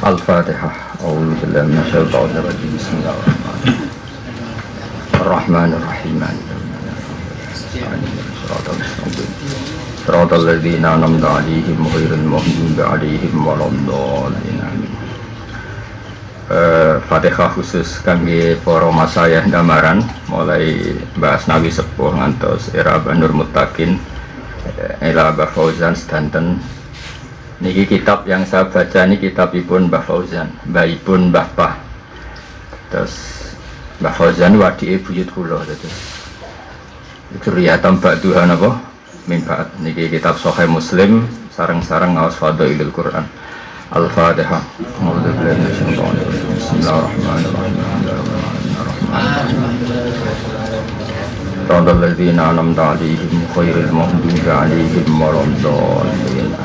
Al-Fatihah. A'udzu billahi minasyaitonir rajim. Bismillahirrahmanirrahim. Ar-Rahmanir-Rahim. Shiratal ladzina an'amta 'alaihim ghairil maghdubi 'alaihim waladdallin. Fatihah khusus kangge para masayah Damaran, mulai Mbah Asnawi Sepuh ngantos era Banur Muttaqin ila Mbah Fauzan sedanten. Niki kitab yang saya baca ini kitabipun Mbah Fauzan, mbahipun Mbah Pah. Terus Mbah Fauzan wadike buyut kula terus. Dzurriyatam ba'duha napa? Mimbaat. Niki kitab Sahih Muslim sareng-sareng ngaos Fadhailul Quran. Al-Fatihah. A'udzu billahi minasyaitonir rajim. Bismillahirrahmanirrahim. Shiratal ladzina an'amta 'alaihim ghairil maghdubi 'alaihim waladdallin.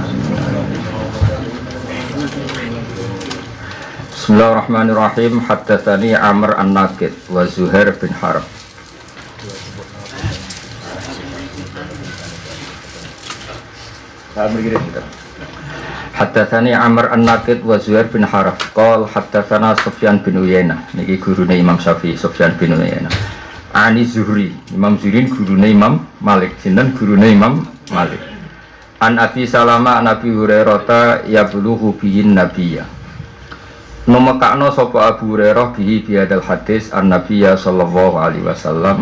Bismillahirrahmanirrahim. Haddatsani Amr an-Naqid wa Zuhair bin Harb. Haddatsani Amr an-Naqid wa Zuhair bin Harb. Qala haddatsana Sufyan bin Uyainah. Niki gurune Imam Syafi'i, Sufyan bin Uyainah. Ani Zuhri, Imam Zuhri gurune Imam Malik, sinten gurune Imam Malik. An Abi Salama an Abi Hurairah yablughu bihin nabiyya. Numekakno sapa Abu Hurairah bihi biadal hadis an-nabiyya sallallahu alaihi wasallam.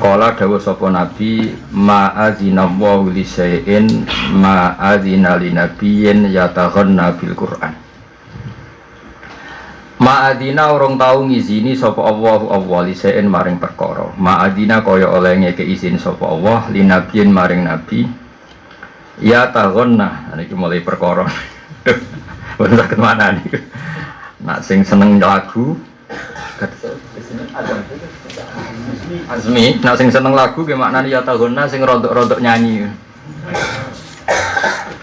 Qala dawuh sapa nabi ma'adzina wa li syai'in ma'adzina li nabiyyin yataghanna bil Qur'an. Ma'adzina urung tau ngizini sapa Allah li syai'in maring perkara. Ma'adzina kaya oleh ngeke izin sapa Allah li nabiyyin maring nabi yataghanna. Niki mulai perkara. Wis sak mana niki. Nak sing seneng lagu Azmi, nak sing seneng lagu ke maknanya ya tahunna sing rontok-rontok nyanyi.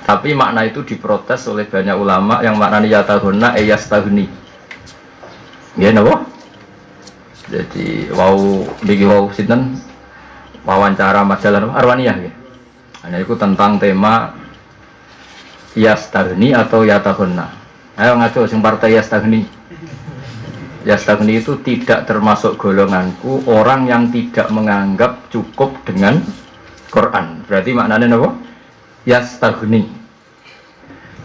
Tapi makna itu diprotes oleh banyak ulama yang maknanya ya tahunna yastahuni. Ya napa? Jadi wau sinten wawancara majalah Arwaniyah nggih. Ana iku tentang tema yastahuni atau ya tahunna. Ayo ngaco sing partai Yastagni. Yastagni itu tidak termasuk golonganku, orang yang tidak menganggap cukup dengan Quran. Berarti maknanya apa? Yastagni.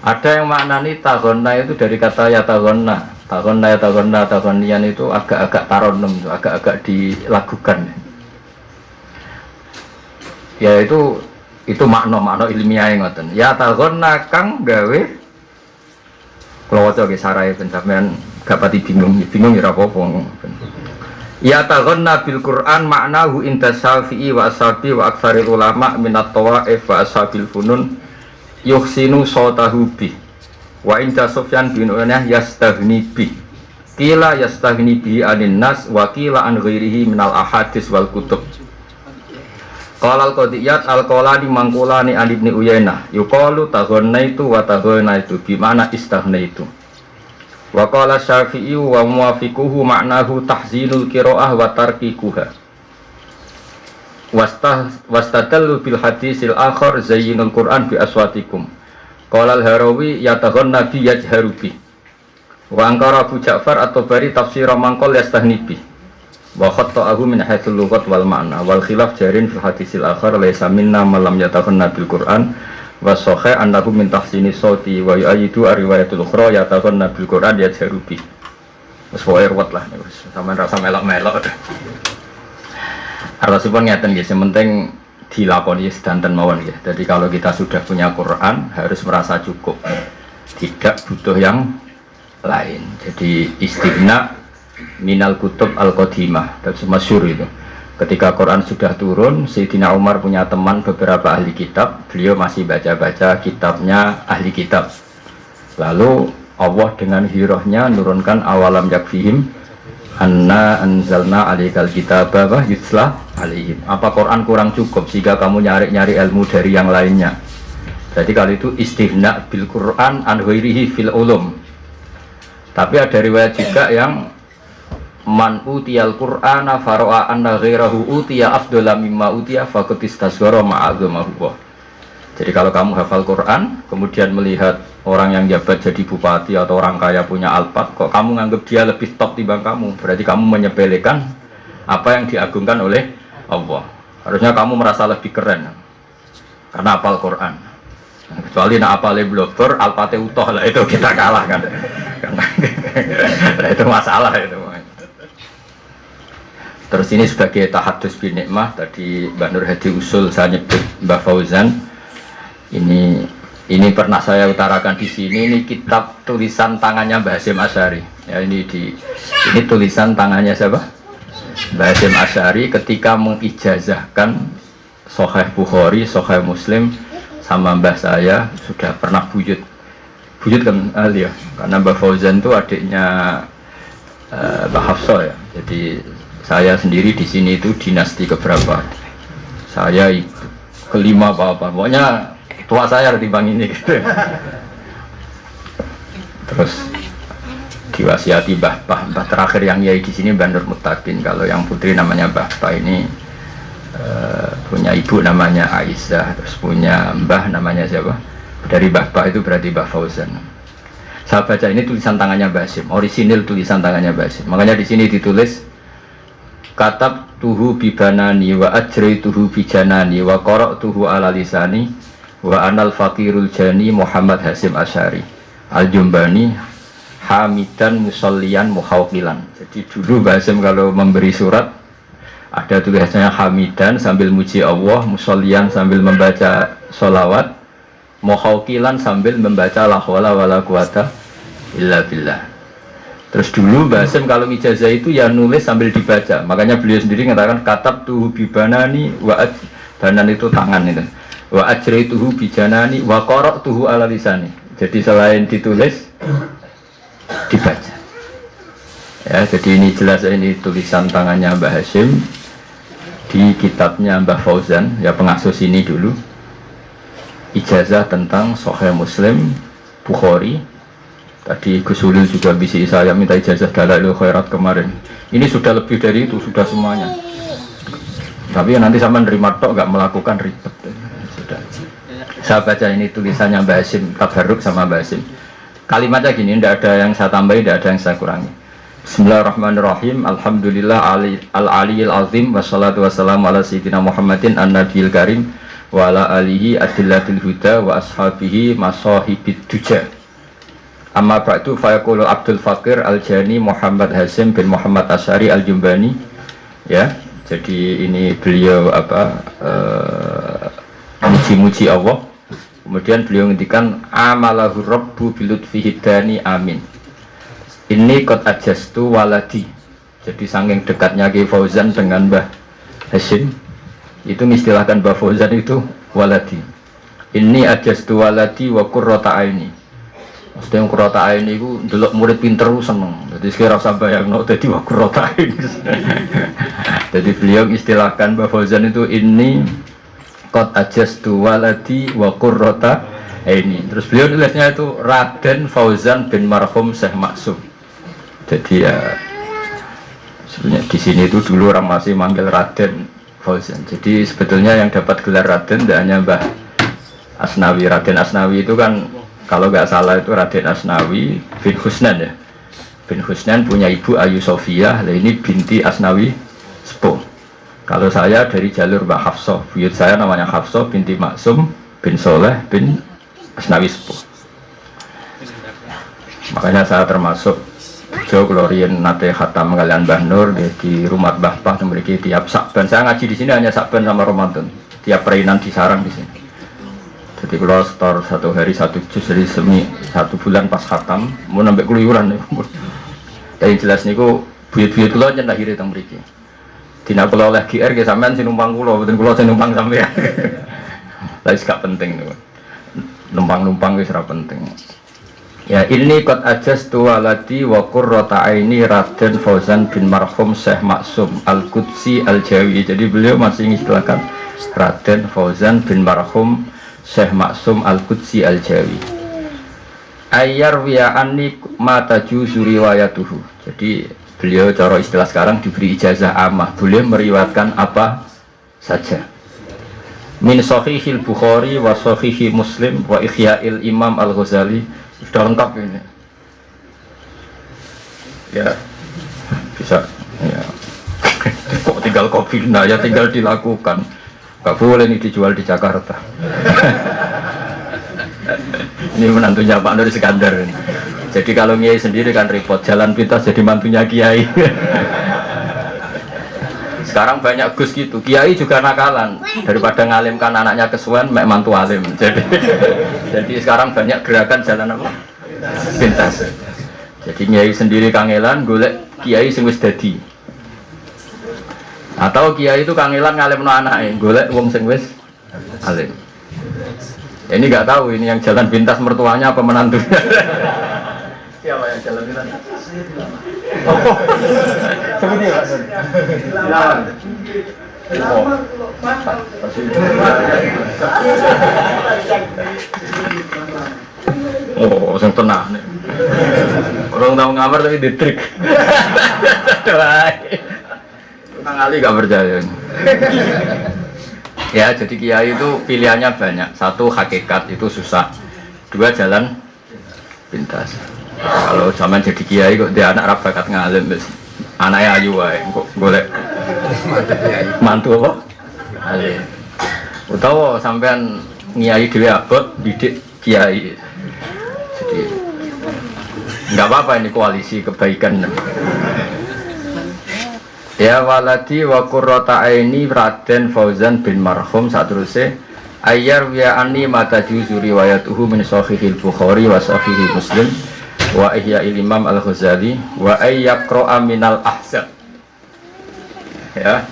Ada yang maknani taghonna itu dari kata yataghonna. Taghonnian itu agak-agak taronum, agak-agak dilagukan. Ya itu makna ilmiah ngoten. Ya taghonna kang gawe kalau waca ge sarai ben sampean gak pati bingung ya apa-apa. Ya taghanna bil Qur'an maknahu inda Syafi'i wa ashabi wa aktsaril ulama minat tawaif wa ashabil funun yuhsinu sautahu bi wa inda Sufyan bin Uyainah yastaghni bi qila yastaghni bi anin nas wa qila an ghairihi minal ahadits wal kutub. Qala al-Qadiyat al-Qolani mangkulani an Ibni Uyainah yuqalu taghannaitu wa taghannaitu bimana istaghnaitu. Wa qala Syafi'i wa muwafiquhu ma'nahu tahzinul qira'ah wa tarkikuha. Wastadallu bil hadisil akhar zayyinul Qur'an bi aswatikum. Qala al-Harawi yataghanna bi yajharu bi. Wa angkara Abu Ja'far at-Tabari tafsir mangqal yastaghni bi. Wa khatta'ahu min haitsul lughat wal ma'na wal khilaf jarin fil hadisil akhar laysa minna man lam yataghanna bil Qur'an wa sahih annahu min tahsini sauti wa yu'ayyidu riwayatul ukhra yataghanna bil Qur'an yajharubi. Wis wae ruwet lah niku sampean rasa melok-melok. Artosipun ngeten nggih, sementing dilakoni sedanten mawon nggih. Jadi kalau kita sudah punya Quran harus merasa cukup. Tidak butuh yang lain. Jadi istighna minal kutub al-qadimah, dan masyhur itu. Ketika Quran sudah turun, Sayyidina Umar punya teman beberapa ahli kitab, beliau masih baca-baca kitabnya ahli kitab. Lalu Allah dengan hirahnya nurunkan awalam yakfihim anna anzalna alaikal kitaba wa yutla alaihim. Apa Quran kurang cukup sehingga kamu nyari-nyari ilmu dari yang lainnya? Jadi kalau itu istighna bil Quran an ghairihi fil ulum. Tapi ada riwayat juga yang man utiyal Qur'ana faro'a anna ghairahu utiya afdala mimma utiya faqad istasghara ma'azamahu. Jadi kalau kamu hafal Quran, kemudian melihat orang yang jabat jadi bupati atau orang kaya punya alpat, kok kamu nganggap dia lebih top timbang kamu, berarti kamu menyepelekan apa yang diagungkan oleh Allah. Harusnya kamu merasa lebih keren karena hafal Quran. Kecuali nak apale blogger, alpate utuh lah, itu kita kalah kan. Nah, itu masalah itu. Terus ini sebagai tahadus bin nikmah, tadi Mbak Nur Hadi usul saya nyebut Mbak Fauzan. Ini pernah saya utarakan di sini. Ini kitab tulisan tangannya Mbah Hasyim Asy'ari. Ya, ini tulisan tangannya siapa? Mbah Hasyim Asy'ari ketika mengijazahkan Sahih Bukhari, Sahih Muslim sama mbah saya, sudah pernah buyut kan ya, karena Mbah Fauzan itu adiknya Mbah Hafsah ya. Jadi saya sendiri di sini itu dinasti keberapa? Saya kelima apa? Pokoknya tua saya ketimbang ini gitu. Terus diwasiati mbah terakhir yang yai di sini Mbah Nur Mutakin. Kalau yang putri namanya Mbah ini punya ibu namanya Aisyah, terus punya mbah namanya siapa? Dari Mbah itu berarti Mbah Fauzan. Saya baca ini tulisan tangannya Mbah Hasyim, orisinil tulisan tangannya Mbah Hasyim. Makanya di sini ditulis katab tuhu bibanani wa ajraituhu bijanani wa qara'tuhu ala lisani wa anal fakirul jani Muhammad Hasyim Asy'ari al-Jumbani hamidan musallian muhawqilan. Jadi dulu Mbah Hasyim kalau memberi surat ada tulisannya hamidan sambil muji Allah, musallian sambil membaca sholawat, muhawqilan sambil membaca la haula wala quwata illa billah. Terus dulu Mbah Hasyim kalau ijazah itu ya nulis sambil dibaca. Makanya beliau sendiri mengatakan katab tuhu bibanani wa banan itu tangan itu. Wa ajraituhu bijanani wa qara'tuhu ala lisani. Jadi selain ditulis dibaca. Ya, jadi ini jelas ini tulisan tangannya Mbah Hasyim di kitabnya Mbah Fauzan, ya pengasuh sini dulu. Ijazah tentang Sahih Muslim, Bukhari. Tadi Gus Ulil juga bisi saya minta ijazah Dalailul Khairat kemarin. Ini sudah lebih dari itu, sudah semuanya. Tapi nanti sama nerima tok nggak melakukan ribet. Sudah. Saya baca ini tulisannya Mbah Hasyim, tabarruk sama Mbah Hasyim. Kalimatnya gini, tidak ada yang saya tambahi, tidak ada yang saya kurangi. Bismillahirrahmanirrahim. Alhamdulillah al-aliyil azim wassalatu wassalamu ala sayyidina Muhammadin an-nabiyil karim wa ala alihi adillatil huda wa ashabihi masahibid duja. Amma ba'du fa yaqulu Abdul Fakir Al-Jani Muhammad Hasyim bin Muhammad Asy'ari Al-Jumbani. Ya, jadi ini beliau muji-muji Allah. Kemudian beliau ngendikan amalahu rabbu bilutfihi dani amin. Ini kot ajastu waladi. Jadi saking dekatnya Ki Fauzan dengan Mbah Hasyim, itu mengistilahkan Mbah Fauzan itu waladi. Ini ajastu waladi wa qurrata aini. Maksudnya qurrata aini itu ndelok murid pinter seneng. Jadi sekira usah bayangno dadi wa qurrata aini. Jadi beliau istilahkan Mbah Fauzan itu ini kot ajastu waladi wa qurrata aini. Terus beliau nulisnya itu Raden Fauzan bin marhum Syekh Maksum. Jadi ya sebenarnya di sini itu dulu orang masih manggil Raden Fauzan. Jadi sebetulnya yang dapat gelar Raden tidak hanya Mbah Asnawi. Raden Asnawi itu kan kalau nggak salah itu Raden Asnawi bin Husnan ya. Bin Husnan punya ibu Ayu Sofia. Nah ini binti Asnawi Sepuh. Kalau saya dari jalur Mbah Hafsah, buyut saya namanya Hafsah binti Maksum bin Soleh bin Asnawi Sepuh. Makanya saya termasuk Jo Glorien nate khatam kalian Mbah Nur di rumah Mbah Pah memiliki tiap Sakban. Saya ngaji di sini hanya Sakban sama Ramadan. Tiap perainan di sarang di sini. Jadi kalau setor satu hari satu juz dari semi 1 bulan pas khatam mau nambah keluyuran. Yang jelas niku buyut-buyut kula nyen lahir teng mriki. Dina kula oleh GR ge sampean sing numpang kula, mboten kula sing numpang sampean. Lah wis gak penting niku. Numpang-numpang wis ora penting. Ya ini kot ajastu waladi wa qurrata aini Raden Fauzan bin marhum Syekh Maksum Al-Qudsi Al-Jawi. Jadi beliau masih mengistilahkan Raden Fauzan bin marhum Syekh Maksum Al-Qudsi Al-Jawi. Ayyar wiya anni mataju riwayatuhu. Jadi beliau cara istilah sekarang diberi ijazah amah, boleh meriwayatkan apa saja. min sahihil Bukhari wa sahihi Muslim wa Ihya'il Imam Al-Ghazali. Sudah lengkap ini ya, bisa ya. Kok tinggal kopi, nah ya tinggal dilakukan, gak boleh ini dijual di Jakarta. Ini menantunya Pak Nur Iskandar ini. Jadi kalau Kiai sendiri kan repot, jalan pintas jadi mantunya Kiai. Sekarang banyak Gus gitu, Kiai juga nakalan, daripada ngalimkan anaknya kesuwen, mek mantu alim. Jadi sekarang banyak gerakan jalan apa? Pintas. Jadi Kiai sendiri kangelan, golek Kiai sing wis dadi. Atau Kiai itu kangelan ngalimno anake, golek wong sing wis alim. Ini nggak tahu ini yang jalan pintas mertuanya apa menantunya. Siapa yang jalan pintas? Oh, seperti Pak. Oh, yang tenang. Orang tahu ngamar tapi ditrik. Nang Ali nggak percaya. Ya, jadi Kiai itu pilihannya banyak. Satu, hakikat itu susah. Dua, jalan pintas. Kalau zaman jadi Kiai kok dia anak rabakat ngalim, anaknya ayu wae, kok golek mantu apa? Alim. Utawa sampean ngiyai dhewe abot didik Kiai. Jadi enggak apa-apa, ini koalisi kebaikan. Ya waladi wa qurrata aini Raden Fauzan bin Marhum sateruse ayyar wa anni mata juzu riwayatuhu min sahihil Bukhari wa sahihil Muslim wa Ihya'il Imam Al-Ghazali wa ayyaqra'a minal ahzab. Ya,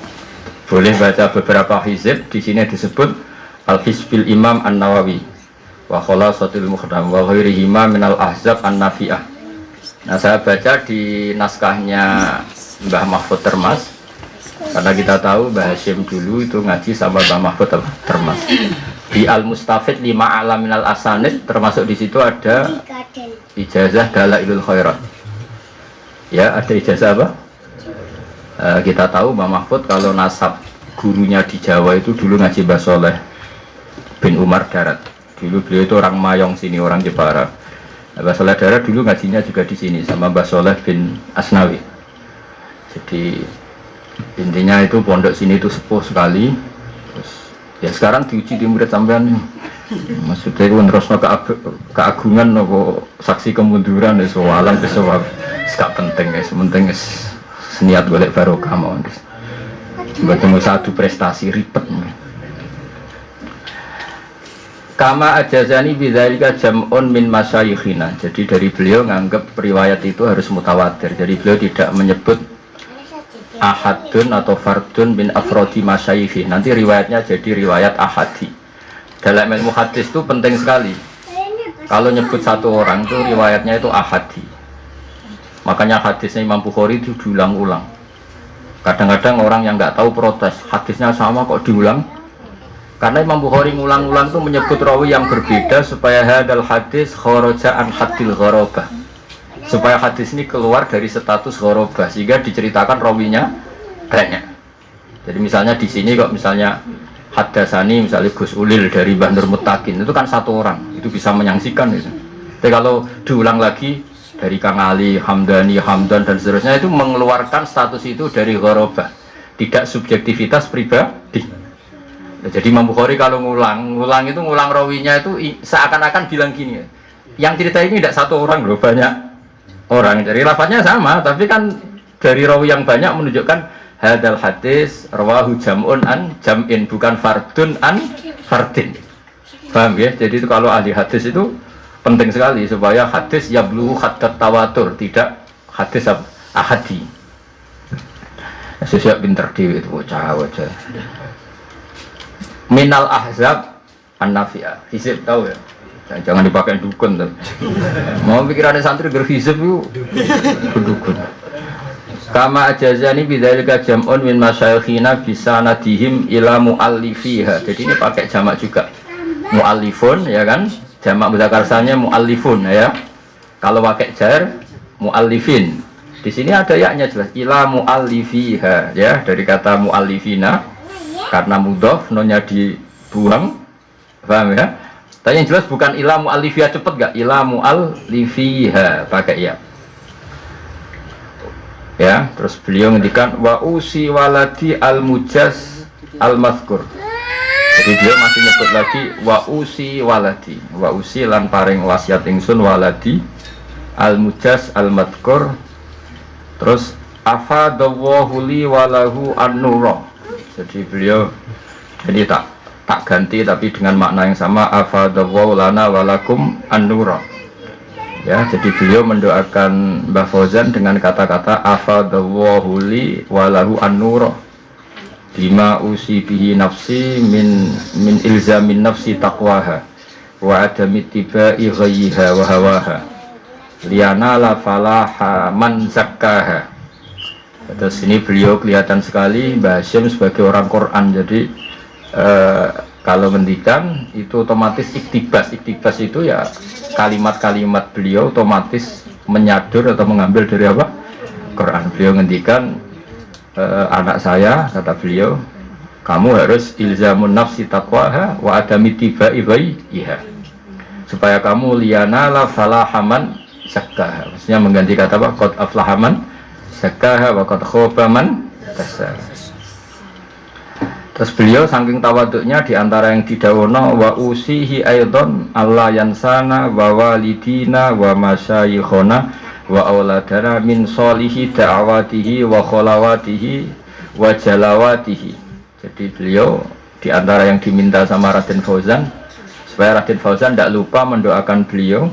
boleh baca beberapa hizib. Di sini disebut Al-Hizbil Imam An-Nawawi wa Khulasatul Muqaddam wa ghairihima minal ahzab an-nafi'ah. Nah, saya baca di naskahnya Mbah Mahfud Termas, karena kita tahu Mbah Hashim dulu itu ngaji sama Mbah Mahfud Termas. Di Al-Mustafid 5 Alaminal Asanid, termasuk di situ ada ijazah Dalailul Khairat. Ya, ada ijazah apa? Kita tahu Mbah Mahfud kalau nasab gurunya di Jawa itu dulu ngaji Mbah Soleh bin Umar Darat. Dulu beliau itu orang Mayong sini, orang Jepara. Mbah Soleh Darat dulu ngajinya juga di sini sama Mbah Soleh bin Asnawi. Jadi intinya itu pondok sini itu sepuh sekali. Terus, ya sekarang diuji di murid sampean. Maksudnya itu terusno keagungan nopo saksi kemunduran ya soalan besok gak penting ya, sementing seniat golek barokah mawon. Bertemu satu prestasi ribet. Kama ajazani bidzalika jam'un min masyayikhina. Jadi dari beliau nganggap riwayat itu harus mutawatir. Jadi beliau tidak menyebut ahadun atau fardun bin afrodi masyayikhi. Nanti riwayatnya jadi riwayat ahadi. Dalam ilmu hadis itu penting sekali. Kalau nyebut satu orang itu riwayatnya itu ahadi. Makanya hadisnya Imam Bukhari itu diulang-ulang. Kadang-kadang orang yang nggak tahu protes, hadisnya sama kok diulang. Karena Imam Bukhari ngulang-ulang itu menyebut rawi yang berbeda supaya hadal hadis kharaja an hadil gharabah. Supaya hadis ini keluar dari status gharabah sehingga diceritakan rawinya banyak. Jadi misalnya di sini kok misalnya Haddasani misalnya Gus Ulil dari Mbah Nur Muttaqin, itu kan satu orang, itu bisa menyaksikan itu. Tapi kalau diulang lagi dari Kang Ali, Hamdani, Hamdan dan seterusnya, itu mengeluarkan status itu dari gharabah, tidak subjektivitas pribadi. Nah, jadi Imam Bukhari kalau ngulang itu ngulang rawinya itu seakan-akan bilang gini, yang cerita ini tidak satu orang loh, banyak orang. Jadi lafadznya sama, tapi kan dari rawi yang banyak menunjukkan hadal hadis rawahu jam'un an jam'in, bukan fardun an fardin. Paham ya? Jadi itu kalau ahli hadis itu penting sekali supaya hadis yablughu haddat tawatur, tidak hadis ahadi. Sesiap pinter dewi itu bocah. Minal ahzab an-nafi'ah. Hizib tahu ya? Jangan dipakai dukun tuh. Mau pikirannya santri berhizib yuk berdukun. Kama ajazani bidzalika jam'un min masyayikhina bisa nadihim ila mu'allifiha. Jadi ini pakai jamak juga. Mu'allifun ya kan? Jamak mudzakarnya mu'allifun ya. Kalau pakai jar mu'allifin. Di sini ada yaknya jelas ila mu'allifiha ya, dari kata mu'allifina karena mudhof nonnya di buang, paham ya? Tapi yang jelas bukan ila mu'allifiyah, cepet gak? Ila mu'allifiyah pakai ya. Ya, terus beliau ngendikan wa usi waladi al-mujaz al-mazkur. Jadi beliau masih nyebut lagi wa usi waladi, wa usi lan paring wasiat ingsun waladi al-mujaz al-mazkur. Terus afadallahu li walahu an-nura. Jadi beliau jadi tak ganti tapi dengan makna yang sama, afadallahu lana walakum an-nura. Ya, jadi beliau mendoakan Mbah Fauzan dengan kata-kata afadallahu li walahu an-nura bima usi bihi nafsi min ilzamin nafsi taqwaha wa adami tibai ghayyiha wa hawaha liana la falaha man zakkaha. Terus ini beliau kelihatan sekali Mbah Hashim sebagai orang Quran. Jadi kalau ngendikan itu otomatis iktibas itu ya kalimat-kalimat beliau otomatis menyadur atau mengambil dari apa? Quran. Beliau ngendikan anak saya, kata beliau, kamu harus ilzamun nafsi taqwaha wa adami tibai ghayyiha, supaya kamu liana la falahaman zakkaha. Maksudnya mengganti kata apa? Qad aflahaman zakkaha wa qad khaba man dassaha. Terus beliau saking tawaduknya diantara yang didawono wa usihi aidon Allah yansana wa walidina wa masyayikhona wa auladana min solihi da'awatihi wa kholawatihi wa jalawatihi. Jadi beliau diantara yang diminta sama Raden Fauzan supaya Raden Fauzan tidak lupa mendoakan beliau.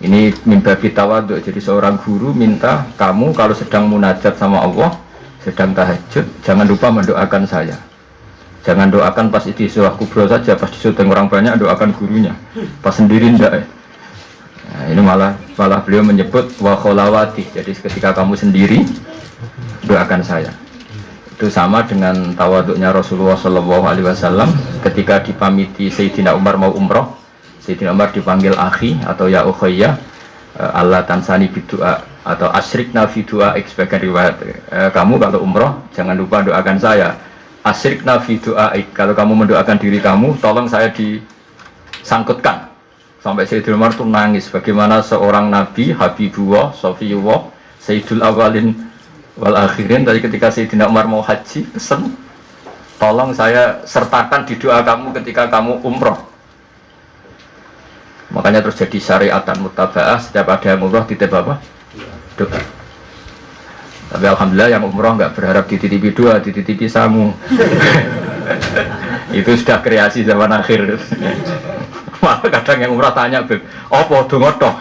Ini mimbabi tawaduk. Jadi seorang guru minta kamu kalau sedang munajat sama Allah, sedang tahajud, jangan lupa mendoakan saya. Jangan doakan pas di Surah Kubro saja, pas di syuting orang banyak doakan gurunya, pas sendiri ndak. Nah, ini malah beliau menyebut wa kholawati. Jadi ketika kamu sendiri doakan saya. Itu sama dengan tawaduknya Rasulullah SAW ketika dipamiti Sayyidina Umar mau umroh. Sayyidina Umar dipanggil akhi atau ya ukhayya, Allah tansani bidu'a atau asyrikna fi du'a, sebagai riwayat. Kamu kalau umroh jangan lupa doakan saya. Asyrikna fi du'a, kalau kamu mendoakan diri kamu, tolong saya disangkutkan. Sampai Sayyidina Umar itu nangis bagaimana seorang nabi, Habibullah, Sofiyullah, Sayyidul Awalin wal Akhirin. Tadi ketika Sayyidina Umar mau haji, pesen tolong saya sertakan di doa kamu ketika kamu umroh. Makanya terus jadi syariatan mutaba'ah, setiap ada yang umroh titip apa? Doa. Tapi alhamdulillah yang umroh nggak berharap dititipi doa, dititipi samu. Itu sudah kreasi zaman akhir. Malah kadang yang umroh tanya, Beb, apa donga tok?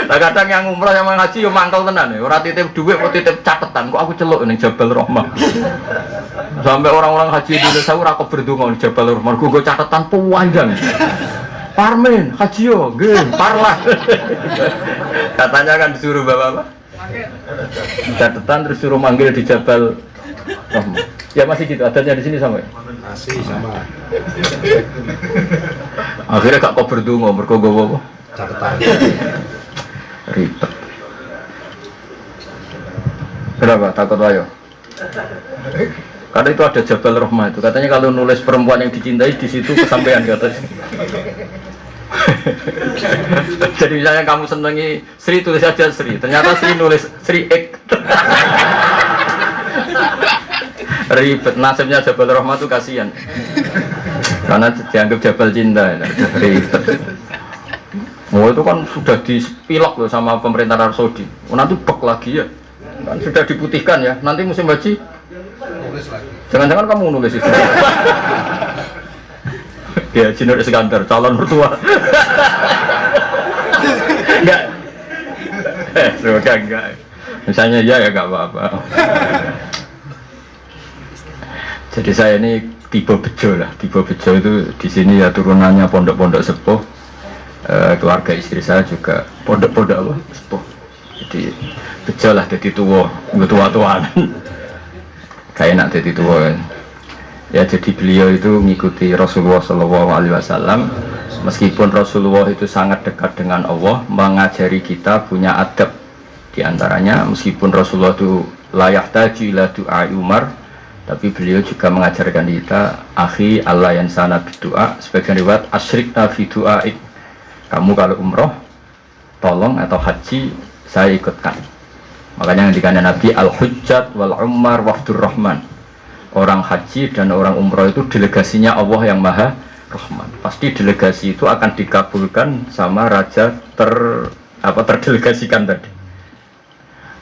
Nah kadang yang umroh yang ngaji yo mangkel tenan ya, ora titip dhuwit kok titip catetan, kok aku celuk ning Jabal Rahmah. Sampai orang-orang haji di Indonesia ora kok berdonga ning Jabal Rahmah, nggo catetan panjang. Parmen, haji yo, nggih, parlah. Katanya kan disuruh bawa apa? Catetan terus suruh manggil di Jabal Rahmah. Ya masih gitu, adatnya di sini sama ya? Masih sama. Akhirnya gak kok berdonga, mergo nggowo apa? Catatan. Ribet. Kenapa? Takut wayo? Karena itu ada Jabal Rahmah itu. Katanya kalau nulis perempuan yang dicintai di situ kesampaian katanya. Jadi misalnya kamu senangi Sri, tulis aja Sri. Ternyata Sri nulis Sri Ek. Ribet. Nasibnya Jabal Rahmah itu kasihan. Karena dianggap Jabal Cinta. Ribet. Oh itu kan sudah dipilok loh sama pemerintah Arab Saudi. Oh, nanti bek lagi ya. Kan sudah diputihkan ya. Nanti musim haji Nulis lagi. jangan-jangan kamu nulis itu. Ya, Jinur Iskandar, calon mertua. Enggak. Sudah enggak. Misalnya ya enggak apa-apa. Jadi saya ini tipe bejo lah. Tipe bejo itu di sini ya turunannya pondok-pondok sepuh. Keluarga istri saya juga pondok-pondok apa? Sepuh. Jadi bejo lah, jadi tua-tuaan. Kayak enak jadi tua kan. Ya jadi beliau itu mengikuti Rasulullah SAW. Meskipun Rasulullah itu sangat dekat dengan Allah, mengajari kita punya adab. Di antaranya meskipun Rasulullah itu layak taji ila du'a Umar, Tapi beliau juga mengajarkan kita, akhi Allah yang sana berdoa, sebagian riwayat asyrikna fi du'aik. Kamu kalau umroh, tolong atau haji saya ikutkan. Makanya ketika Nabi al-hujjat wal ummar wafdur rahman. Orang haji dan orang umroh itu delegasinya Allah yang maha rahman. Pasti delegasi itu akan dikabulkan sama raja terdelegasikan tadi.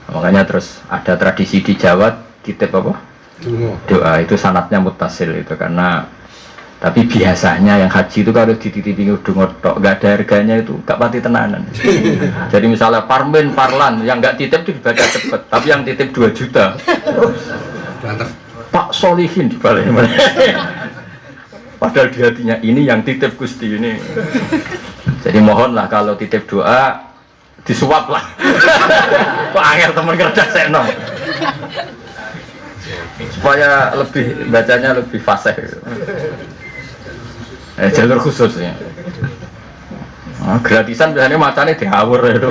Makanya terus ada tradisi di Jawa titip apa? Doa itu sanatnya mutasil itu karena tapi biasanya yang haji itu kalau dititipi donga tok enggak ada harganya itu enggak pati tenanan. Jadi misalnya parmen parlan yang enggak titip itu dibaca cepet, tapi yang titip 2 juta. Mantap. Pak Solihin dibalik. Padahal di hatinya ini yang titip Gusti ini. Jadi mohonlah kalau titip doa disuap lah. Kok angel temen kerja seno. Supaya lebih bacanya lebih fasih. Jalur khusus ya. Gratisan biasanya macamnya diawur itu.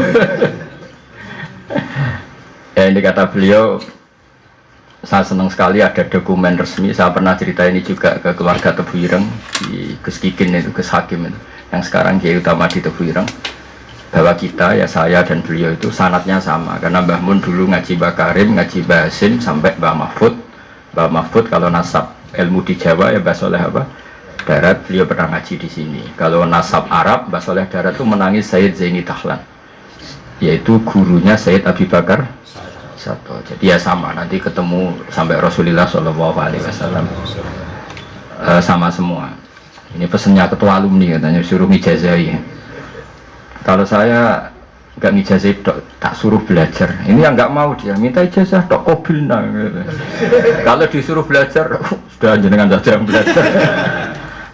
Ya ini kata beliau, saya senang sekali ada dokumen resmi. Saya pernah cerita ini juga ke keluarga Tebu Ireng di Gus Kikin itu, Gus Hakim itu, yang sekarang Kiai Utama di Tebu Ireng. Bahwa kita, ya saya dan beliau itu sanatnya sama. Karena Mbah Mun dulu ngaji Mbah Karim, ngaji Mbah Hasim sampai Mbah Mahfud. Mbah Mahfud kalau nasab ilmu di Jawa ya Mbah Soleh apa? Darat, beliau pernah ngaji di sini. Kalau nasab Arab, Mbah Soleh Darat itu menangis Sayyid Zaini Dahlan, yaitu gurunya Sayyid Abi Bakar Sato. Jadi ya sama, nanti ketemu sampai Rasulullah SAW. Sama semua. Ini pesennya ketua alumni katanya, suruh ngijazai. Kalau saya nggak ngijazah tak suruh belajar. Ini yang nggak mau dia minta ijazah tok kobilna gitu. Kalau disuruh belajar sudah jenengan saja yang belajar.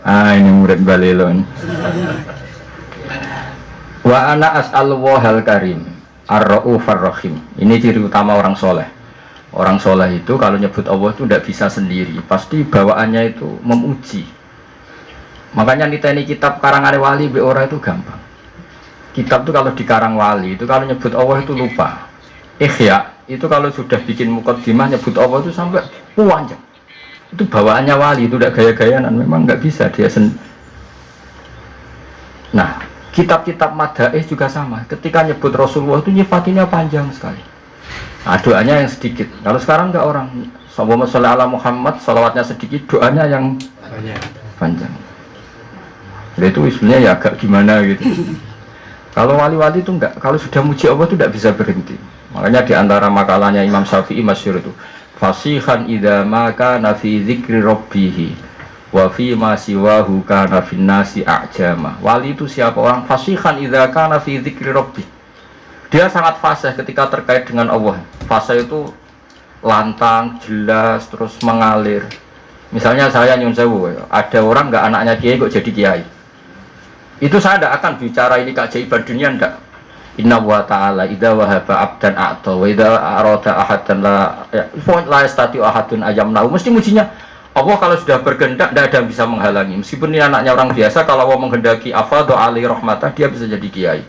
Ini murid balelon. Wa ana as'alwahal karim ar-raufar rahim. Ini ciri utama orang soleh. Orang soleh itu kalau nyebut Allah itu tidak bisa sendiri, pasti bawaannya itu memuji. Makanya niteni kitab karangan wali be ora itu gampang. Kitab itu kalau dikarang wali itu kalau nyebut Allah itu lupa. Ikhya itu kalau sudah bikin mukaddimah nyebut Allah itu sampai panjang. Itu bawaannya wali, itu tidak gaya-gayaan, memang nggak bisa dia Nah, kitab-kitab madaih juga sama. Ketika nyebut Rasulullah itu nyifatinya panjang sekali. Nah, doanya yang sedikit. Kalau sekarang nggak orang. Sallallahu alaihi ala Muhammad, salawatnya sedikit, doanya yang panjang. Jadi itu sebenarnya ya agak gimana gitu. Kalau wali-wali itu enggak, kalau sudah muji Allah itu tidak bisa berhenti. Makanya di antara makalahnya Imam Syafi'i masyhur itu, fasihan idza ma kana fi dzikri rabbih wa fi ma siwahu kana fin nasi a'jama. Wali itu siapa orang? Fasihan idza kana fi dzikri rabbih. Dia sangat fasih ketika terkait dengan Allah. Fasih itu lantang, jelas, terus mengalir. Misalnya saya nyun sewu, ada orang enggak anaknya kiai kok jadi kiai. Itu saya tidak akan bicara ini keajaiban dunia, tidak. Inna wa ta'ala idza wahaba abdan a'ta wa idza arada ahadan la yastati ahadun ayamnahu. Mesti mujinya Allah kalau sudah berkehendak tidak ada yang bisa menghalangi. Meskipun ini anaknya orang biasa, kalau Allah menghendaki afadhu ali rahmatah, dia bisa jadi kiai.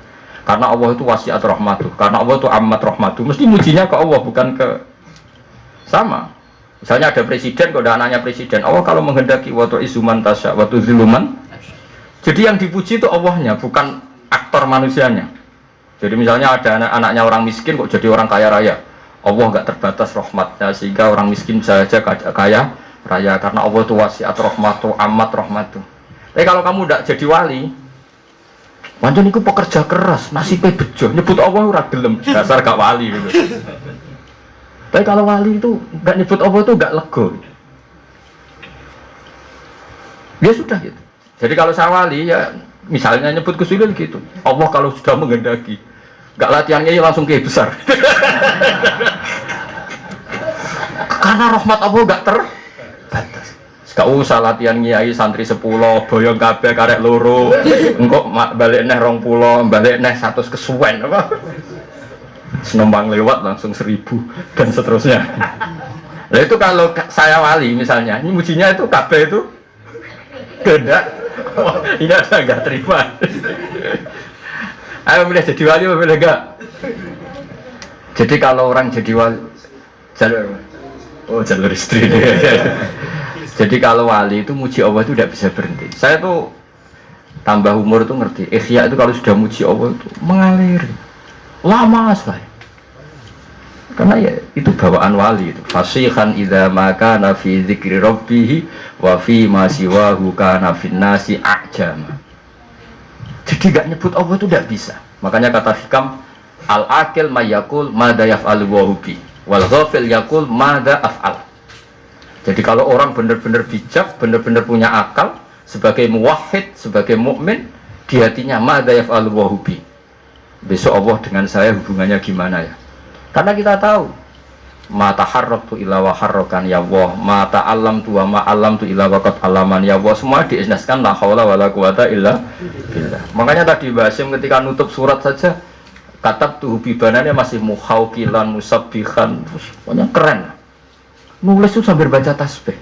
Karena Allah itu wasiat rahmatuh, karena Allah itu amat rahmatuh. Mesti mujinya ke Allah, bukan ke sama. Misalnya ada presiden, kalau ada anaknya presiden, Allah kalau menghendaki wa tu'izuman tasya wa tuziluman. Jadi yang dipuji itu Allahnya, bukan aktor manusianya. Jadi misalnya ada anaknya orang miskin kok jadi orang kaya raya. Allah nggak terbatas rahmatnya sehingga orang miskin bisa saja kaya raya karena Allah itu wasiat rahmatu amat rahmatu. Tapi kalau kamu tidak jadi wali, pancen iku pekerja keras, nasibnya bejo, nyebut Allah ora gelem, dasar gak wali gitu. Tapi kalau wali itu nggak nyebut Allah itu nggak lego. Ya sudah gitu. Jadi kalau saya wali ya misalnya nyebut kesulitan gitu. Allah kalau sudah menghendaki, nggak latihannya ya langsung kayak besar. Karena rahmat Allah nggak terbatas. Gak usah latihan kiai santri 10, boyong kabeh karek loro, engkok balik neh 20, balik neh 100 kesuwen apa? Senombang lewat langsung 1000 dan seterusnya. Nah itu kalau saya wali misalnya, ini mujinya itu kabeh itu kehendak. Oh, ini ada nggak terima. Ayo milih jadi wali, milih enggak? Jadi kalau orang jadi wali, jalur Oh, jalur istri. Jadi kalau wali itu muji Allah itu tidak bisa berhenti. Saya tuh tambah umur tuh ngerti. Ikhya itu kalau sudah muji Allah itu mengalir lama sekali. Karena ya itu bawaan wali itu. Fasihan idza maka nafi dzikri rabbih wa fi ma siwahu kana fin nasi ajama. Jadi gak nyebut Allah itu tidak bisa. Makanya kata hikam al-akil mayakul mada yaf'alu wa hubi wal ghafil yakul mada af'al. Jadi kalau orang benar-benar bijak, benar-benar punya akal sebagai muwahhid, sebagai mukmin, di hatinya mada yaf'alu wa hubi. Besok Allah dengan saya hubungannya gimana ya? Karena kita tahu mata harraqtu ila wa harrakan ya Allah, mata alam tu wa ma alam tu ila waqat alaman ya Allah, semua diisnaskan la haula wala quwata illa billah. Makanya tadi Mbak Hasyim ketika nutup surat saja katab tuh bibanannya masih muhaukilan musabbihan, pokoknya keren. Nulis itu sambil baca tasbih.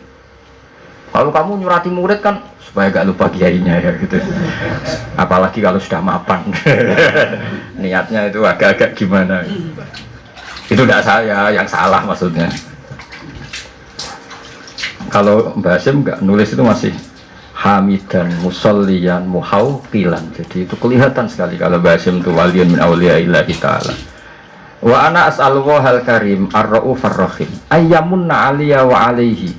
Kalau kamu nyurati murid kan supaya gak lupa kiainya ya gitu. Apalagi kalau sudah mapan. Niatnya itu agak-agak gimana. Itu tidak saya yang salah maksudnya. Kalau Mbak Hasyim enggak nulis itu masih hamidan musolliyan muhauqilan. Jadi itu kelihatan sekali kalau Mbak Hasyim itu waliyun min auliya'illahi ta'ala. Wa ana as'alullahal karim ar-raufar rahim ayyamunna 'aliyya wa 'alaihi.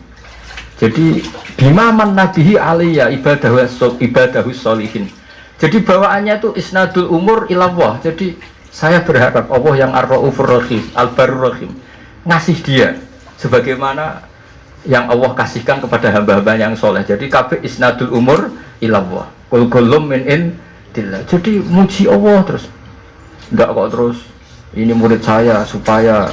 Jadi bimaman nabihi 'aliyya ibadahu sholihin. Jadi bawaannya itu isnadul umur ilallah. Jadi saya berharap Allah yang ar-raufur rahim, al-barur rahim ngasih dia sebagaimana yang Allah kasihkan kepada hamba-hamba yang soleh. Jadi kabeh isnadul umur ilallah. Kul kullum min indillah. Jadi muji Allah terus. Enggak kok terus ini murid saya supaya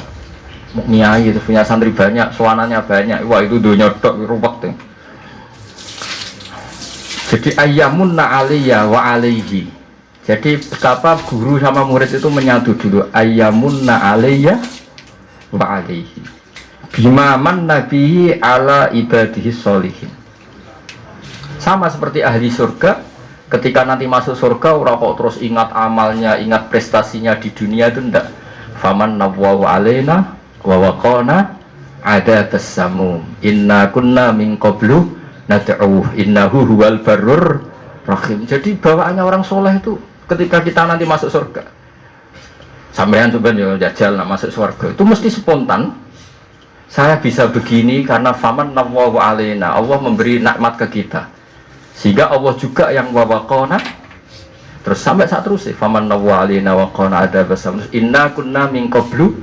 nyai itu punya santri banyak, suananya banyak. Wah itu dunia tok ruwet tuh. Jadi ayyamunna 'aliyya wa 'alaihi. Jadi betapa guru sama murid itu menyatu dulu. Ayyamunna 'aliyya wa 'alaihi. Bimaman nabihi ala ibadihi sholihin. Sama seperti ahli surga, ketika nanti masuk surga orang kok terus ingat amalnya, ingat prestasinya di dunia itu enggak. Faman nawwa alaina wa waqana adabas samum. Inna kunna min qablu nad'uhu innahu huwal barur rahim. Jadi bawaannya orang soleh itu ketika kita nanti masuk surga, sampean coba jajal nak masuk surga itu mesti spontan. Saya bisa begini karena faman nawwa alaina, Allah memberi nikmat ke kita, sehingga Allah juga yang wawakona. Terus sampai saat terus faman nawwa alaina waqona ada basam inna kunna min qablu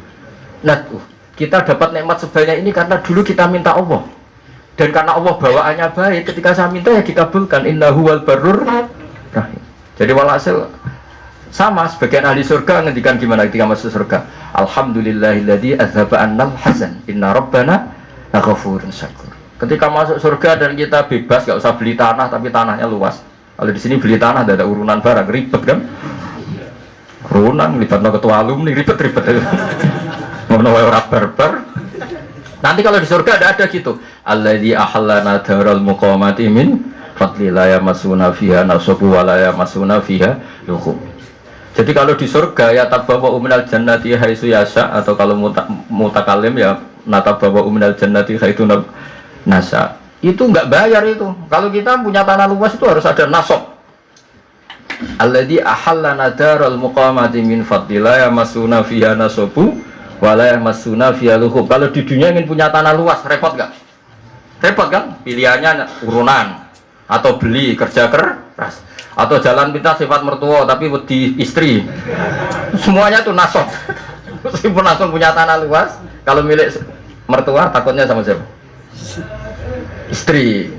nad'u. Kita dapat nikmat sebanyak ini karena dulu kita minta Allah, dan karena Allah bawaannya baik, ketika saya minta ya dikabulkan. Innahu wal barur rahim. Jadi walhasil sama sebagian ahli surga ngendikan gimana ketika masuk surga. Alhamdulillahilladzi azhaba annal hazan inna rabbana laghafurun syakur. Ketika masuk surga dan kita bebas, gak usah beli tanah tapi tanahnya luas. Kalau di sini beli tanah ada urunan barang ribet kan? Urunan libatno ketua alumni ribet-ribet. Ngono wae ora barbar. Nanti kalau di surga ada gitu. Alladzi ahallana daral muqamati min fadli la yamasuna fiha nasabu wa la yamasuna fiha lughub. Jadi kalau di surga ya tabawa minal jannati haitsu yasha, atau kalau mutakalim ya natabawa minal jannati haitsu nasa. Itu enggak bayar itu. Kalau kita punya tanah luas itu harus ada nasab. Alladzi ahallana daral muqamati min fadli la yamasuna fiha nasabu wa la yamasuna fiha lughub. Kalau di dunia ingin punya tanah luas repot enggak? Repot kan? Pilihannya urunan, atau beli kerja keras, atau jalan pintas sifat mertua tapi wedi istri. Semuanya tuh nasab. Meskipun langsung punya tanah luas, kalau milik mertua takutnya sama siapa? Istri.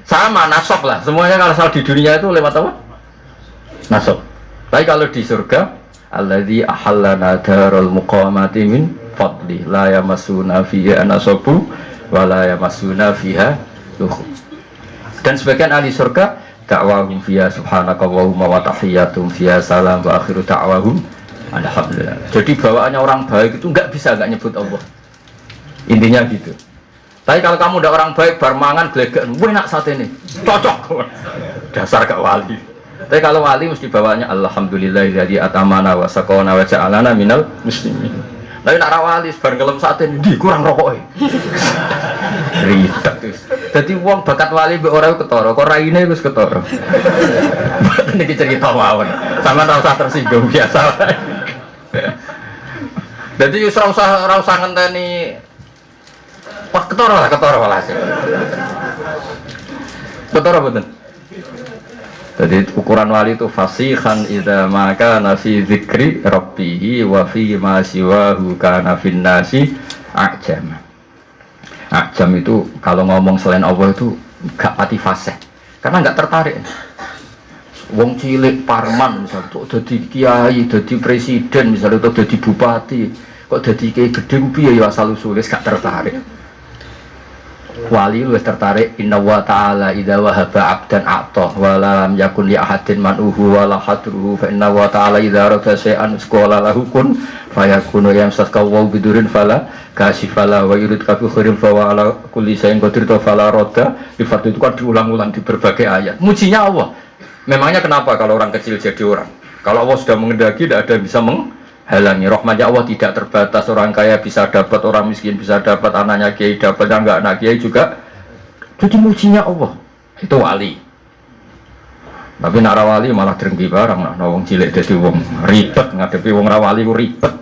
Sama nasab lah. Semuanya kalau soal di dunia itu lewat apa? Nasab. Tapi kalau di surga, alladzi ahallana darul muqamati min fadli la yamassuna fiha nasabu wa la yamassuna fiha lughub. Dan sebagian ahli surga dakwahum fiha subhanakallahumma wa tahiyyatum fiha salam wa akhiru da'wahum alhamdulillah. Jadi bawaannya orang baik itu enggak bisa enggak nyebut Allah. Intinya gitu. Tapi kalau kamu udah orang baik bar mangan glegek, enak saat ini. Cocok. Dasar gak wali. Tapi kalau wali mesti bawaannya alhamdulillahilladzi atamana wa saqana wa ja'alana minal muslimin. Tapi nak rawali sebar ngelem saten di kurang rokok. Ribet terus. Jadi wong bakat wali mbek ora ketara, kok raine wis ketara. Niki cerita mawon. Sama ora usah tersinggung biasa. Jadi ora usah ngenteni pas ketara walhasil. Ketara mboten. Jadi ukuran wali itu fasihan idza maka nafi dzikri rabbih wa fi ma siwahu kana fin nasi ajam. Ajam itu kalau ngomong selain Allah itu gak pati fasih. Karena gak tertarik. Wong cilik parman misalnya tuh jadi kiai, jadi presiden misalnya tuh jadi bupati, kok jadi kiai gede piye ya asal usulnya gak tertarik. Wali lu tertarik inna wa ta'ala idza wahaba 'abdan a'ta wa lam yakun li ahadin man'uhu wa la hadruhu fa inna wa ta'ala idza arada shay'an qala lahu kun fayakunu yamsaka wa bidurin fala kasifala wa yurid ka bi khairin fa wa ala kulli shay'in qadir fala radda. Sifat itu kan diulang-ulang di berbagai ayat. Mujinya Allah. Memangnya kenapa kalau orang kecil jadi orang? Kalau Allah sudah mengendaki tidak ada yang bisa menghalangi. Rahmatnya Allah tidak terbatas, orang kaya bisa dapat, orang miskin bisa dapat, anaknya kiai dapat, yang enggak anak kiai juga. Jadi mujinya Allah itu wali. Tapi nak wali malah drengki barang, nak wong cilik jadi wong ribet ngadepi wong wali ku ribet.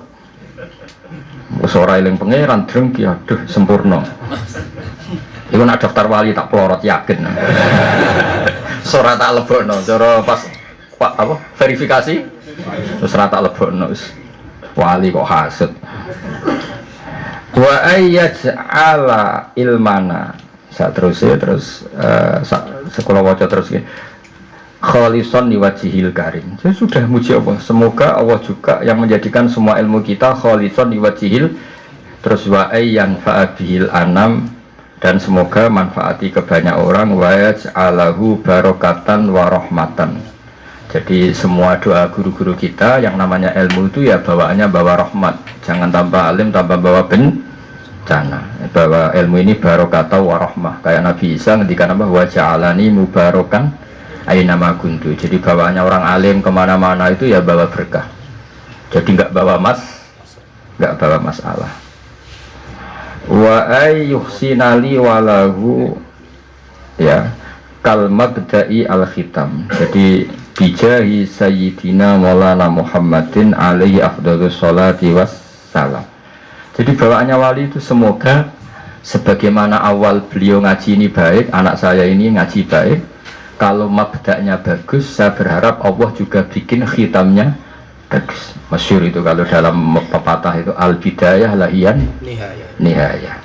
Wis ora eling pangeran drengki, aduh sempurna. Iku nak daftar wali tak pelorot yakin. Ora tak lebokno, cara pas apa verifikasi terus ora tak lebokno wis. Wali kok hasud. Wa ayyaj'ala ilmana. Saterusé terus sekolah waca terus iki. Khalison liwajhil karim. Saya sudah muji Allah. Semoga Allah juga yang menjadikan semua ilmu kita khalison liwajhil terus wa ayyan fa'abihil anam dan semoga manfaati ke banyak orang wa yaj'alahu barokatan wa rahmatan. Jadi semua doa guru-guru kita yang namanya ilmu itu ya bawaannya bawa rahmat. Jangan tambah alim tambah bawa bencana. Bawa ilmu ini barokatan wa rahmah. Kayak Nabi Isa ngendikan apa wa ja'alani mubarokan aina ma kuntu. Jadi bawaannya orang alim kemana-mana itu ya bawa berkah. Jadi enggak bawa masalah. Wa ayyuhsinali walahu ya kal mabda'i al khitam. Jadi bijahi sayyidina maulana Muhammadin alaihi afdhalus sholati wassalam. Jadi bawaannya wali itu semoga sebagaimana awal beliau ngaji ini baik, anak saya ini ngaji baik. Kalau mabda'nya bagus, saya berharap Allah juga bikin khitamnya bagus. Masyhur itu kalau dalam pepatah itu al-bidayah lahiyan nihayah.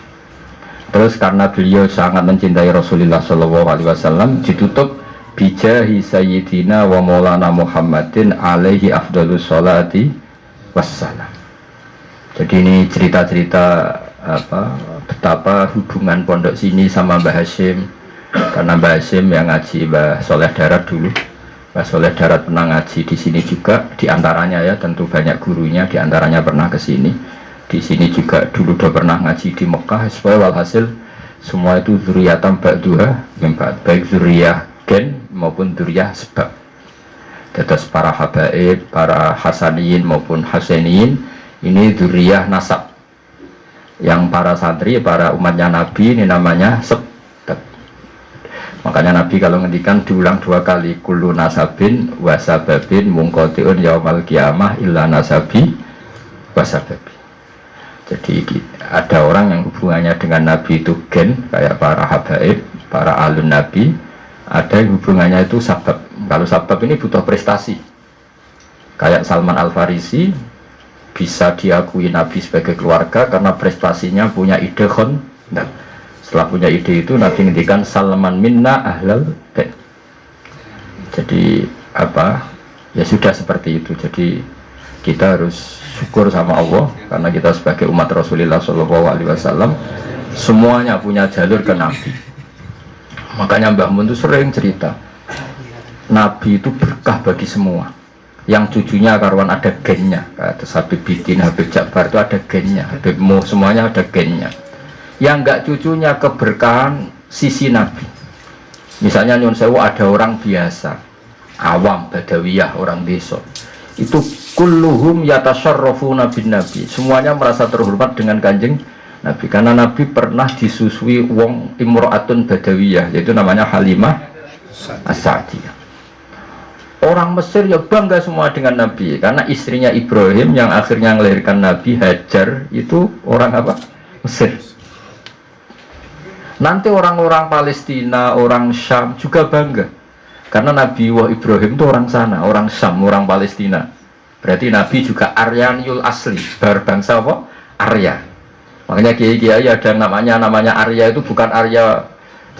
Terus karena beliau sangat mencintai Rasulullah SAW, ditutup bijahi sayyidina wa maulana Muhammadin alaihi afdhalus sholati wassalam. Jadi ini cerita-cerita betapa hubungan pondok sini sama Mbah Hasyim. Karena Mbah Hasyim yang ngaji Mbah Soleh Darat dulu. Mbah Soleh Darat pernah ngaji di sini juga, diantaranya ya tentu banyak gurunya, diantaranya pernah ke sini. Di sini juga dulu udah pernah ngaji di Mekah. Supaya walhasil semua itu zuriyatam ba'duha baik zuriyah gen maupun zuriyah sebab. Tetes para habaib, para hasaniyin maupun hasaniyin ini zuriyah nasab. Yang para santri, para umatnya Nabi ini namanya sebab. Makanya Nabi kalau ngendikan diulang 2 kali kullu nasabin wasababin mungqati'un yaumal qiyamah illa nasabi wasababi. Jadi ada orang yang hubungannya dengan Nabi itu gen kayak para habaib, para alun Nabi. Ada yang hubungannya itu sabab. Kalau sabab ini butuh prestasi. Kayak Salman Al-Farisi bisa diakui Nabi sebagai keluarga karena prestasinya punya ide khondaq. Setelah punya ide itu Nabi ngendikan Salman minna ahlal bait. Jadi ya sudah seperti itu. Jadi kita harus syukur sama Allah karena kita sebagai umat Rasulullah SAW semuanya punya jalur ke Nabi. Makanya Mbah Mun itu sering cerita Nabi itu berkah bagi semua. Yang cucunya karuan ada gennya, kata Habib Bidin, Habib Ja'far itu ada gennya, Habib Mu semuanya ada gennya. Yang enggak cucunya keberkahan sisi Nabi. Misalnya Nyun Sewu ada orang biasa, awam, badawiyah, orang desa. Itu kulluhum yatasyarrafuna bin nabi, semuanya merasa terhormat dengan kanjeng Nabi, karena Nabi pernah disusui wong imro'atun badawiyah, yaitu namanya Halimah As-Sa'diyah. Orang Mesir ya bangga semua dengan Nabi, karena istrinya Ibrahim yang akhirnya melahirkan Nabi, Hajar, itu orang apa? Mesir. Nanti orang-orang Palestina, orang Syam juga bangga, karena Nabi Ibrahim itu orang sana, orang Syam, orang Palestina. Berarti Nabi juga Aryaniul asli, berbangsa apa? Arya. Makanya kiai-kiai ada yang namanya Arya, itu bukan Arya.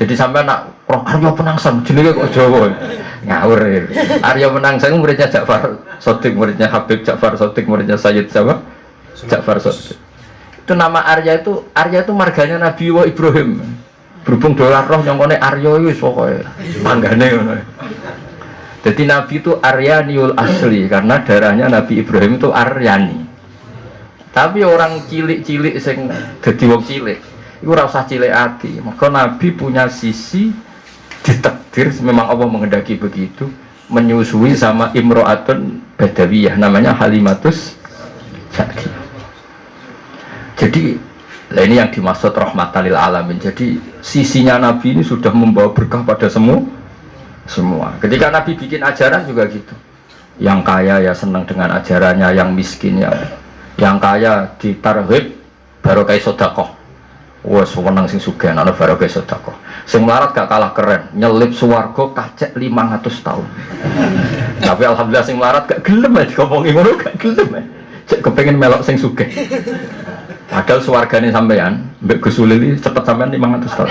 Jadi sampai nak Arya Penangsang, jenenge kok Jawa. Ngawur. Arya Penangsang muridnya Ja'far Shadiq, muridnya Habib Ja'far Shadiq, muridnya Sayyid siapa? Ja'far Shadiq. Itu nama Arya itu marganya Nabi Ibrahim. Berhubung dolar roh nyongkone Arya wis pokoke manggane ngono. Jadi Nabi itu Aryaniul asli, karena darahnya Nabi Ibrahim itu Aryani. Tapi orang cilik-cilik sing dadi wong cilik iku ora usah cilik ati. Maka Nabi punya sisi ditakdir, memang Allah menghendaki begitu, menyusui sama imro'atun badawiyah namanya Halimatus Sa'diyah. Jadi ini yang dimaksud rahmatan lil alamin. Jadi sisinya Nabi ini sudah membawa berkah pada semua. Ketika Nabi bikin ajaran juga gitu. Yang kaya ya senang dengan ajarannya, yang miskin ya, yang kaya ditarhib baru kayak sedekah. Wes wenang sing sugih ana baru kayak sedekah. Sing melarat gak kalah keren, nyelip swarga kacek 500 tahun. Tapi alhamdulillah sing melarat gak gelem ae diomongi ngono, gak gelem ae. Cek kepengin melok sing sugih. Padahal swargane sampean mbek Gus Ulil cepet sampean 500 tahun.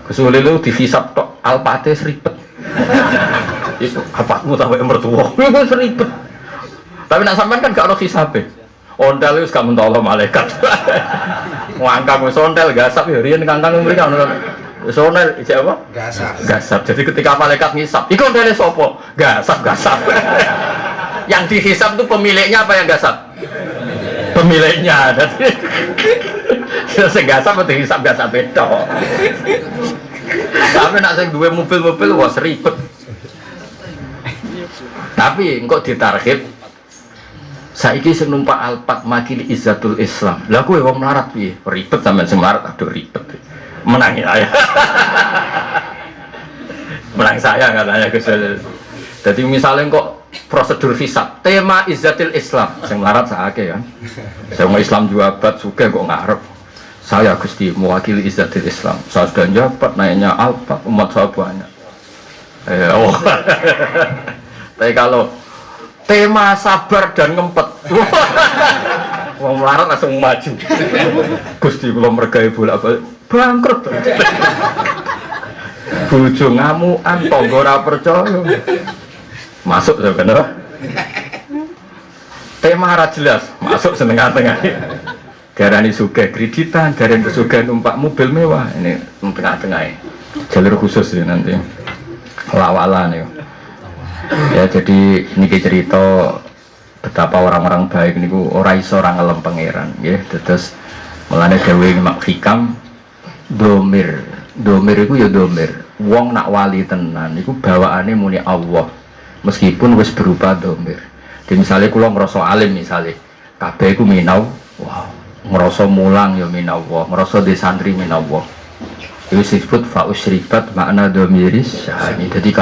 Gus Ulil itu dihisab tok alpate seribet. Itu apakmu sampe mertua. Seribet. Tapi nak sampean kan gak ono hisabe. Ondal wis gak mentolo malaikat. Ngangkang wis ondel gasap ya riyen kangkang mriki ono. Wis ondel ijek apa? Gasap. Jadi ketika malaikat ngisap, iku ondele sapa? Gasap. Yang dihisap itu pemiliknya apa yang gasap? Pemiliknya. Sing gasap atau dihisap gasap beda. Tapi nak sing duwe mobil-mobil wah ribet. Tapi engko ditarhib saiki sing numpak Alphard makili izzatul Islam. Lah kowe wong melarat piye? Ribet sampean sing melarat, aduh ribet. Menangi saya. Menang saya katanya Gus. Jadi misalnya kok prosedur hisab, tema izzatul Islam, sing melarat sakake kan. Saya Islam jabat sugih kok ngarep. Saya Gusti mewakili izzatul Islam. Saya sudah jabat naiknya Alphard, umat saya banyak. Tapi kalau tema sabar dan ngempet, wong melarat langsung maju. Gusti belum mergai bolak-balik bangkrut. Bojo ngamukan, tangga ora percaya. Masuk sebenarnya. Tema ora jelas, masuk setengah-tengah. Darani sugih kreditan, darani sugih numpak mobil mewah. Ini tengah-tengah. Jalur khusus ya nanti. Lawalan ya. Ya jadi niki cerita betapa orang-orang baik niku ora iso ora ngelem pangeran nggih. Terus mulane dawuh Mak Hikam domir iku ya domir. Wong nak wali tenan iku bawaane muni Allah. Meskipun wis berupa domir. Di misalnya kula ngrasa alim misalnya kabeh iku minau, wow, ngrasa mulang ya minallah, ngrasa di santri minallah. Itu disebut fa usribat makna domiris syahani. Jadi